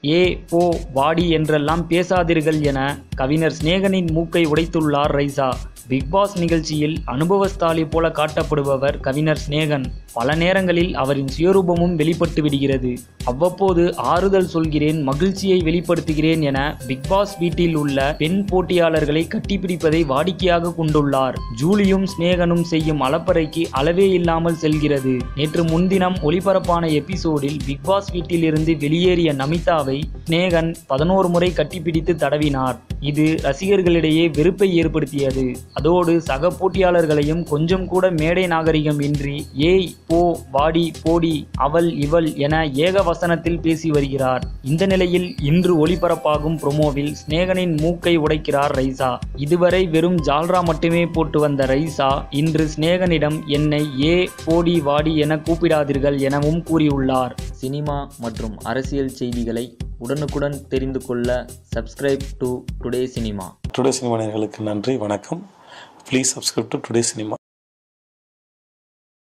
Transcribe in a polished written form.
ஏ போ வாடி என்றெல்லாம் பேசாதீர்கள் என கவிஞர் சிநேகனின் மூக்கை உடைத்துள்ளார் ரைசா. பிக் பாஸ் நிகழ்ச்சியில் அனுபவஸ்தாலி போல காட்டப்படுபவர் கவிஞர் சிநேகன். பல நேரங்களில் அவரின் சுயரூபமும் வெளிப்பட்டு விடுகிறது. அவ்வப்போது ஆறுதல் சொல்கிறேன், மகிழ்ச்சியை வெளிப்படுத்துகிறேன் என பிக் பாஸ் வீட்டில் உள்ள பெண் போட்டியாளர்களை கட்டிப்பிடிப்பதை வாடிக்கையாக கொண்டுள்ளார். ஜூலியும் சிநேகனும் செய்யும் அலப்பறைக்கு அளவே இல்லாமல் செல்கிறது. நேற்று முன்தினம் ஒளிபரப்பான எபிசோடில் பிக் பாஸ் வீட்டில் இருந்து வெளியேறிய நமிதாவை சிநேகன் 11 முறை கட்டிப்பிடித்து தடவினார். இது ரசிகர்களிடையே வெறுப்பை ஏற்படுத்தியது. அதோடு சக போட்டியாளர்களையும் கொஞ்சம் கூட மேடை நாகரிகம் இன்றி ஏய் போ வாடி போடி அவள் இவள் என ஏக வசனத்தில் பேசி வருகிறார். இந்த நிலையில் இன்று ஒளிபரப்பாகும் ப்ரோமோவில் சிநேகனின் மூக்கை உடைக்கிறார் ரைசா. இதுவரை வெறும் ஜால்ரா மட்டுமே போட்டு வந்த ரைசா இன்று சிநேகனிடம் என்னை ஏ போடி வாடி என கூப்பிடாதீர்கள் எனவும் கூறியுள்ளார். சினிமா மற்றும் அரசியல் செய்திகளை உடனுக்குடன் தெரிந்து கொள்ள subscribe to today cinema. Today cinema நேயர்களுக்கு நன்றி, வணக்கம். Please subscribe to today cinema.